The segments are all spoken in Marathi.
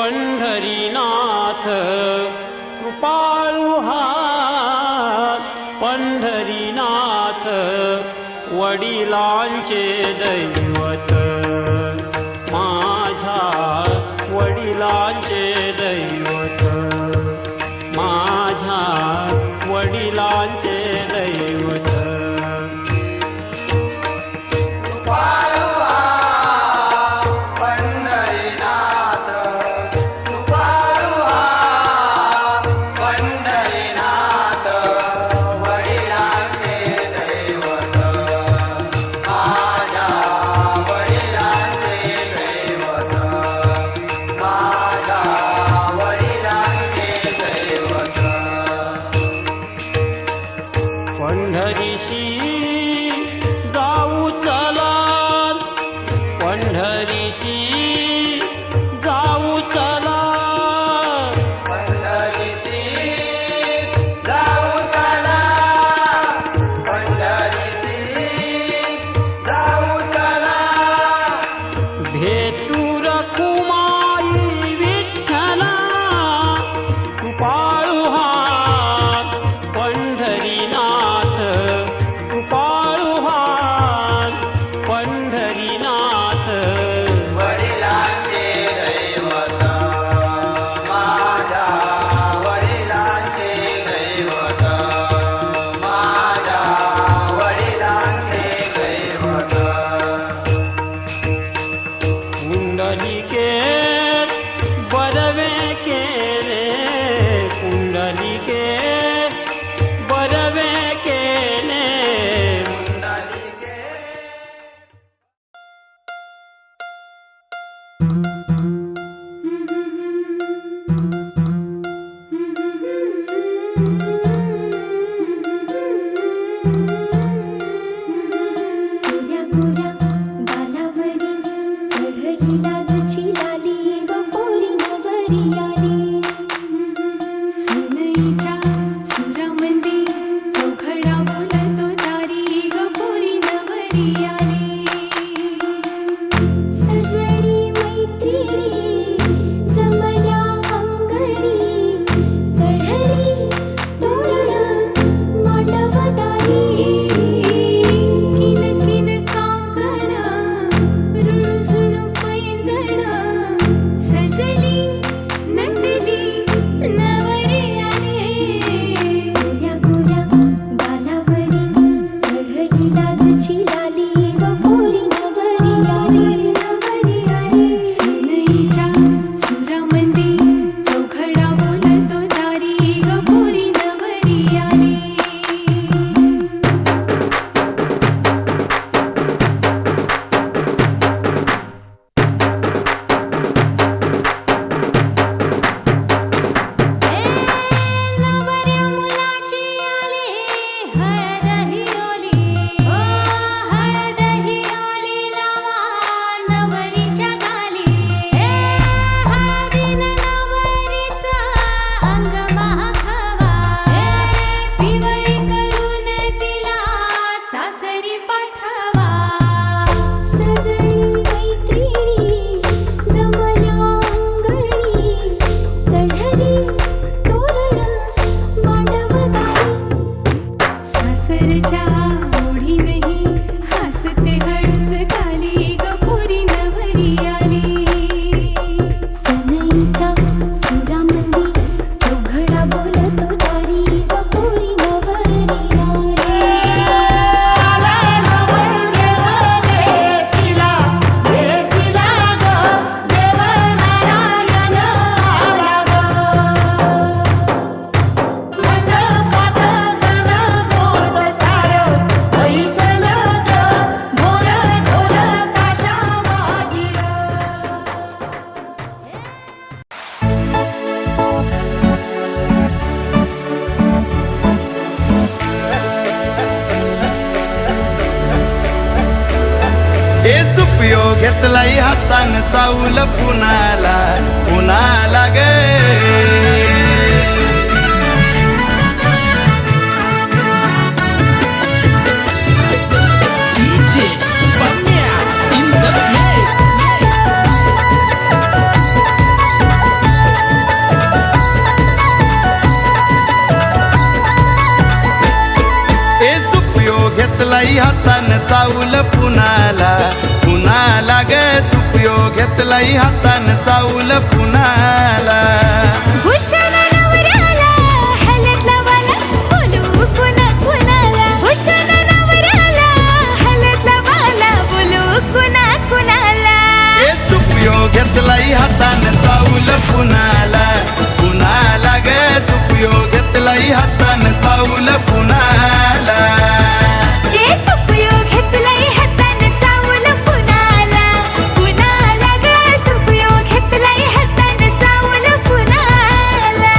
पंढरीनाथ कृपाळू हा पंढरीनाथ वडिलांचे दैवत माझ्या वडिलांचे दैवत माझ्या वडिलांचे दैवत पंढरीशी जाऊ चला पंढरीशी जाऊ चला पंढरीशी जाऊ चला पंढरीशी जाऊ चला भेटू रखुमाई विठ्ठला कृपाळू हा पंढरीनाथ कृपाळू हा पंढरीनाथ वडिलांचे दैवत माझ्या वडिलांचे दैवत माझ्या वडिलांचे दैवत पुंडलिके बरवे केले पुंडलिके बरवे केले गोऱ्या गोऱ्या गालावरी चढली लाजची लाली व पोरी नवरी आली सनईच्या सुरामध्ये चौघडा बोलतो दारी व पोरी नवरी आली सजणी मैत्रिणी जमल्या अंगणी चढली तोरण मांडवदारी किन किन काकण रुणझुण पैंजण सजली नटली नवरी आली गोऱ्या गोऱ्या गालावरी चढली लाजची लाली व पोरी नवरी आली सनईच्या सुरामध्ये चौघडा बोलतो दारी व पोरी नवरी आली नवऱ्या मुलाची आली हळदही ओली ओ हळदही ओली लावा नवरीच्या गाली हळदीनं नवरीचं अंग महाखवा पिवळी करून तिला सासरी पाठवा सजणी मैत्रिणी जमल्या अंगणी चढली तोरण मांडवदारी सासरच्या ओढीनही हसते हळूच खाली ग पोरी नवरी आली सनईच्या सुरामध्ये चौघडा बोलतो दारी ग पोरी नवरी हे सुपयो घेतलाई हातान चावल पुन्हाला गे चावल पुनाला पुनाला ग सुपयो घेतलाई हातान चावल पुनाला भूषण नवऱ्याला हलतला वाला बोलू कुणा कुणाला भूषण नवऱ्याला हलतला वाला बोलू कुणा कुणाला ए सुपयो घेतलाई हातान चावल पुनाला पुनाला ग सुपयो घेतलाई हातान चावल पुनाला ए सुपयो घेतलाई हातान चावल पुनाला पुनाला ग सुपयो घेतलाई हातान चावल पुनाला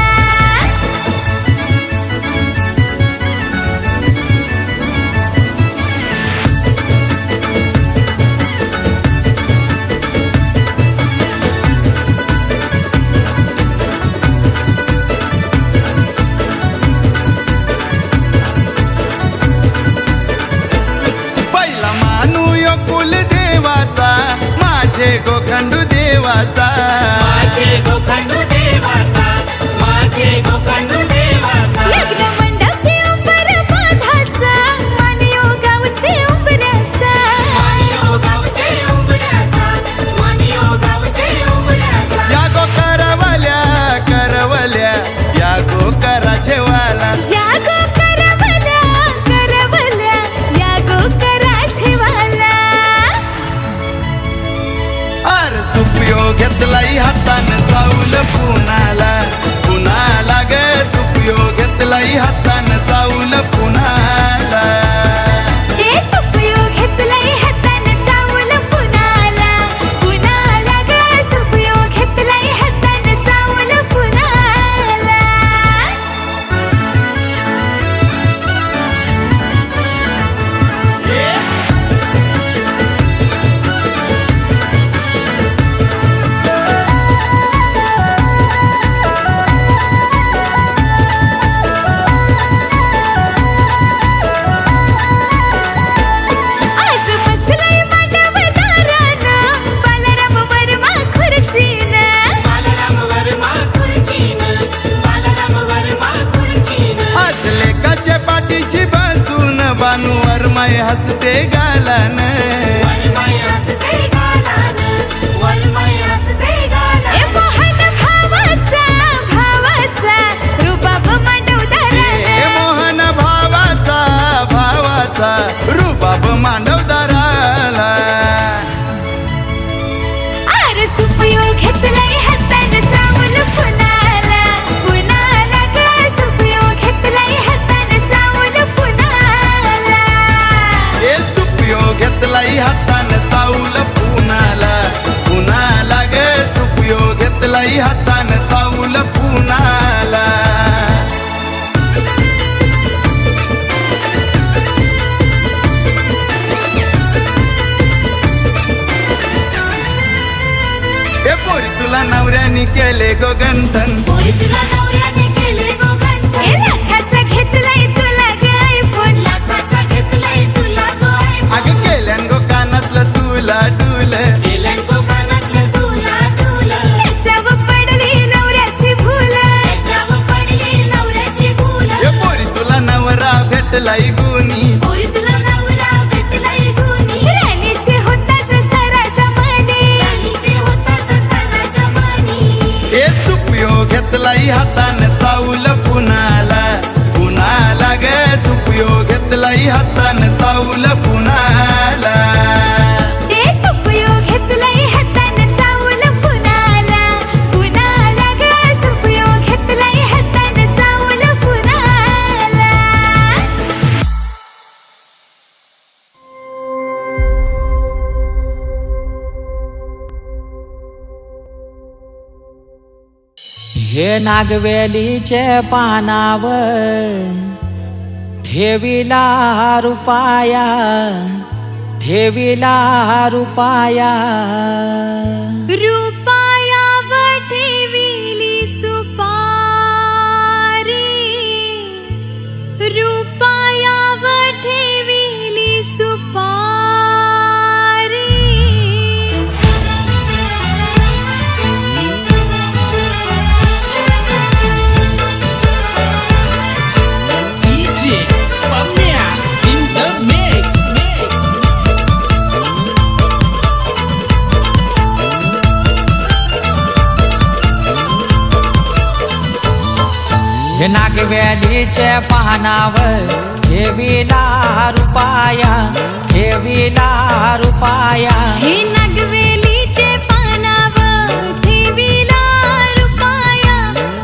पहिला मानू यो कुल देवाचा माझे गोखंडू देवाचा माझे गोखंडू देवाचा माझे गोखंडू देवाचा लग्न मंडपी उंबर बांधाचा मानियो गावचे उंबराचा मानियो गावचे उंबऱ्याचा मानियो गावचे उंबऱ्याचा या गो करवल्या करवल्या या गो करा जेवाला या गो करवल्या करवल्या या गो कराचे वाला अर सुपयो घेतलाई हातान चावल पुनाला पुनाला ग सुपयो घेतलाई हातान चावल पुनाला ए सुपयो घेतलाई हातान चावल पुनाला पुनाला ग सुपयो घेतलाई हातान चावल पुनाला आज बसलाय मांडव दारानं बालाराम वर्मा खुर्चीनं बालराम वर्मा खुर्चीनं बालराम वर्मा खुर्चीनं आज लेकाच्या पाठीशी बसून बानू वरमाय हसते गालान वरमाय हसते गालानं वरमाय हसते ए गालानं मोहन भावाचा भावाचा रुबाब मांडव ए दारानं मोहन भावाचा भावाचा रुबाब मांडवदाराला आर सुपयो घेतलाय हातान चावल पुनाला पुनाला ग सुपयो घेतलाय हातान चावल पुनाला ए सुपयो घेतलाई हातान चावल पुनाला पुनाला ग सुपयो घेतलाई हातान चावल पुनाला ए पोरी तुला नवऱ्यानी केले गो गंठन पोरी तुला नवऱ्याने केले गो गंठन ए लाखाचा घेतलाय तुला ग आयफोन लाखाचा घेतलाय तुला गो आयफोन अग केल्यान गो कानातलं तुला डुल केल्यान कोकणातलं तुला डुलं त्याच्यावर पडली नवऱ्याची भूल त्याच्यावर पडली नवऱ्याची फुलं ए पोरी तुला नवरा भेटलाई गुनी पोरी तुला नवरा भेटलाय गुणी राणीचे होताच सराच्या मने राणीचे होतात सणाच्या मनी ए सुपयो घेतलाई हातान चावल पुनाला पुनाला ग सुपयो घेतलाई हातान चावल पुनाला ए सुपयो घेतलाय हातान चावल पुनाला पुनाला ग सुपयो घेतलाय हातान चावल पुनाला हे नागवेलीचे पानावर ठेविला रुपाया ठेविला रुपाया रुपाया ठेविली सुपारी रुपाया ठेविली सुपारी DJ Pamia in the mix. नागवेलीचे पानावर ठेविला रुपाया, ठेविला रुपाया. हे नागवेलीचे पानावर ठेविला रुपाया,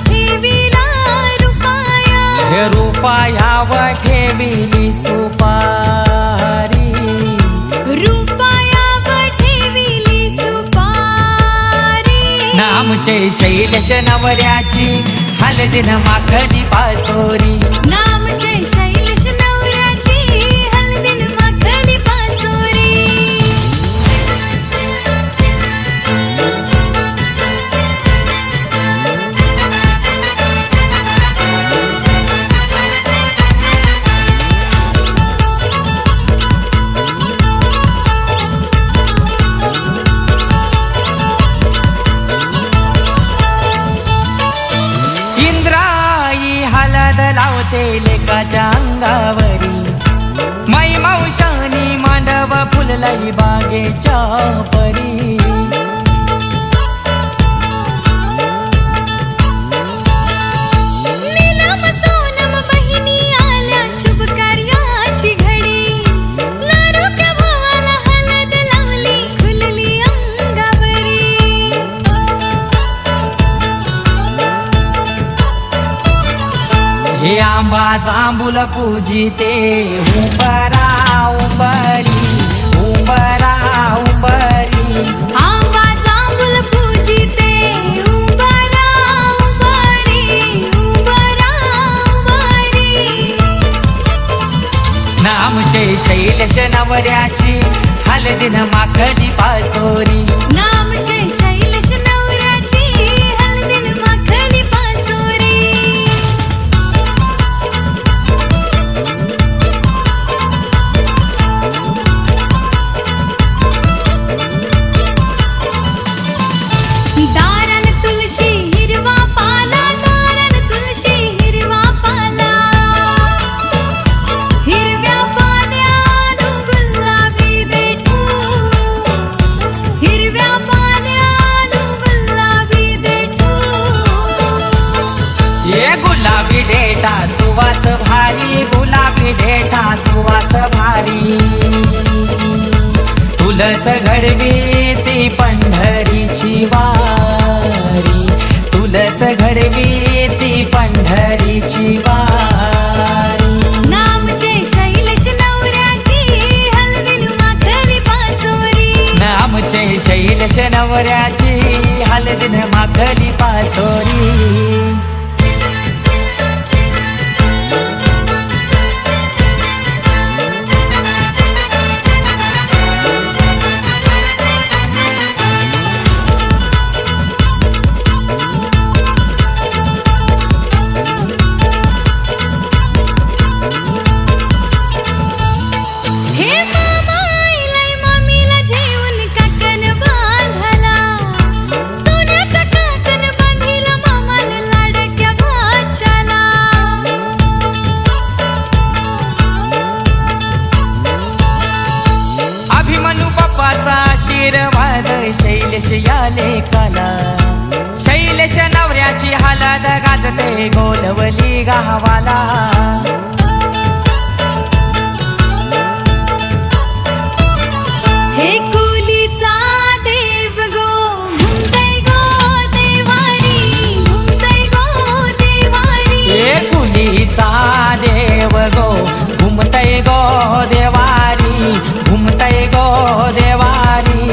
ठेविला रुपाया. हे रुपायावर ठेविली सुपारी, रुपायावर ठेविली सुपारी. नामचे शैलेश नवऱ्याची हलदिन माखली पासोरी. नामचे शैलेश नवऱ्याची हलदीन माखली पासोरी. इंद्राई हलद लावते लेकाच्या अंगावरी. मै मावशानी मांडव फुललाई बागेच्या परी. नीलम सोनम बहिणी आल्या शुभ कार्याची घडी. लाडक्या भावाला हलद लावली खुलली अंगावरी. हे आंबा जांभूल पूजिते उंबरा उंबरी, उंबरा उंबरी. आंबा जांभूल पूजिते उंबरा उंबरी, उंबरा उंबरी. नामचे शैलेश नवऱ्याची हलदिन माखली पासोरी. नामचे शैलेश नवऱ्याची हलदीन माखली पासोरी. दारन तुळशी हिरवा पाला, दारन तुळशी हिरवा पाला. हिरव्या पाल्यानु गुलाबी देठू, हिरव्या पाल्यानु गुलाबी देठू. ये गुलाबी डेटा सुवास भारी, गुलाबी डेटा सुवास भारी. तुलस घडवी ती पंढरीची वारी, तुलस घडवी ती पंढरीची वारी. नामचे शैलेश नवऱ्याची हलदीन माखली पासोरी. नामचे शैलेश नवऱ्याची हलदिन माखली पासोरी. हे मामा आईलाय मामीला जेवून काकण बांधला. सोन्याचा काकण बांधिला मामान लाडक्या भाच्याला. अभिमन्यू बाप्पाचा आशीर्वाद शैलेश या लेकाला. शैलेश नवऱ्याची हलद गाजते गोलवली गावाला. हे कुलीचा देव गो घुमतय गो देवारी, घुमतय गो देवारी. हे कुलीचा देव गो घुमतय गो देवारी, घुमतय गो देवारी.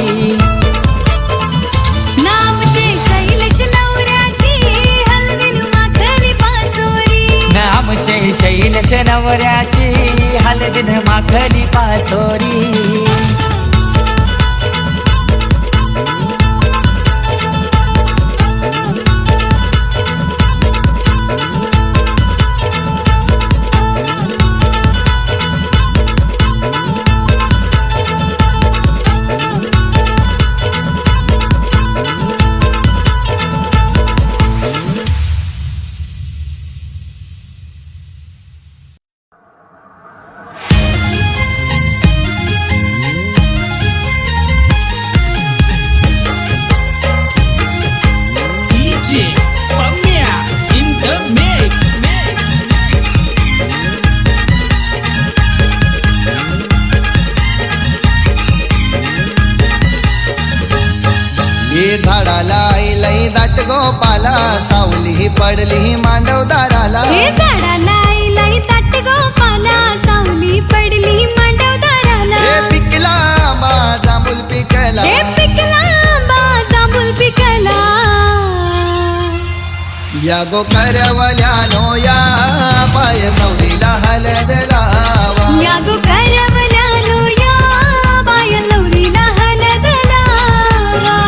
नामचे शैलेश नवऱ्याची हलदीन माखली पासोरी. नामचे शैलेश नवऱ्याची हलदिन माखली पासोरी. झाडाला आईलई दाट गोपाला सावली पडली मांडवदाराला हे झाडाला आईलाई ताट गोपाला सावली पडली मांडवदाराला हे पिकला आंबा जांभूल पिकला हे पिकला आंबा जांभूल पिकला या गो करवल्यानो या पाय नवरीला हलद लावा या गो करवल्यानो या बाय लवरीला हलद लावा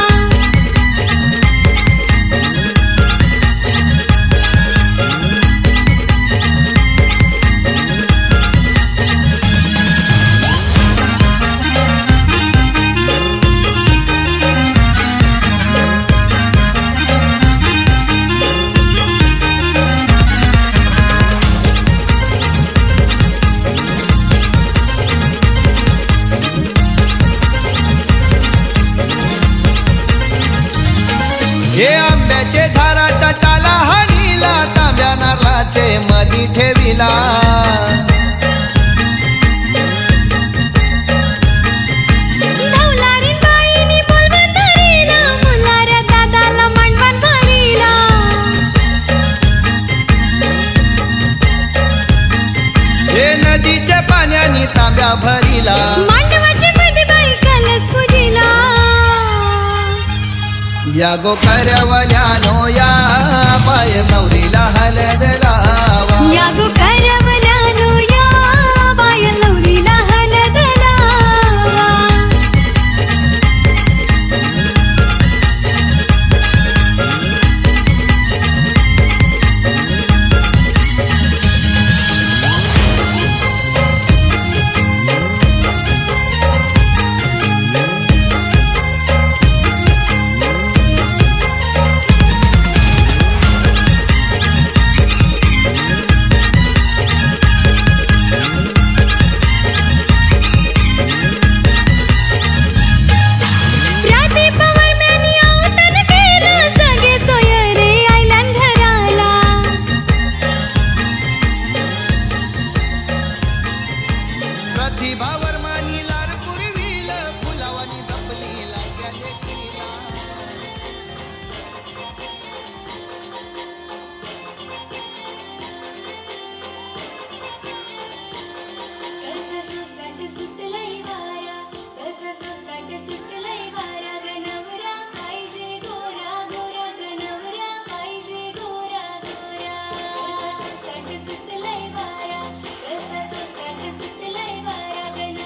हे आंब्याचे झाडाचा टाला हानीला तांब्या नारळाचे मधी ठेविला नवलारीन बाईनी बोलवून धरिला मुलाऱ्या दादाला मांडवण भरिला हे नदीच्या पाण्याने तांब्या भरिला मांडवाची मध्ये बाई कलस पूजिला या गो करवल्यानो या पाय नवरीला हलद लावा या गो करवल्यानो या बाय लवरीला हलद लावा प्रदीपावर म्यानी अवतार केला सगळे सोयरे आयलान घराला प्रतिभावर मानी लार पुरविल फुलावानी जपली लागल्या लेकीला कस सुसाट सुटलंय वारा कस सुसाट सुटलंय वारा गणवरा पाहिजे गोरा गोरा गणवरा पाहिजे गोरा गोरा कस सुसाट सुटलंय वारा कस सुसाट सुटलंय वारा गणवरा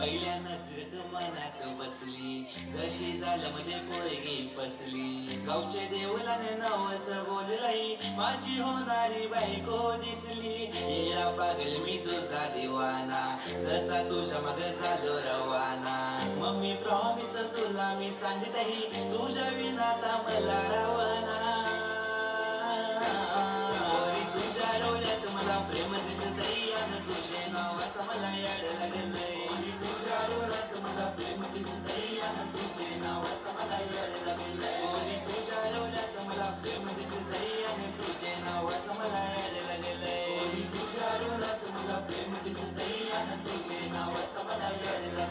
पहिल्या नजरेत मनात बसली, जशी झालं मध्ये पोरगी फसली. गावचे देवलाने नावच बोललाई, माझी होणारी बायको दिसली. येडा पागल मी तुझा दिवाना, जसा तुझ्या मग झालो रवाना. मम्मी प्रॉमिस तुला मी सांगतही, तुझ्या विनाता मला रावना. पोरी तुझ्या डोळ्यात मला प्रेम दिसतही, आणि तुझे नावाचा मला याड लागलंय. तुझ्या डोळ्यात मला प्रेम दिसतही, आणि तुझे नावाचा मला याड लागलंय. पोरी तुझ्या डोळ्यात मला प्रेम दिसतही, आणि तुझे नावाचा मला याड लागलंय. तुझ्या डोळ्यात मला प्रेम दिसतही, आणि तुझे नावाचा मला याड लागलंय.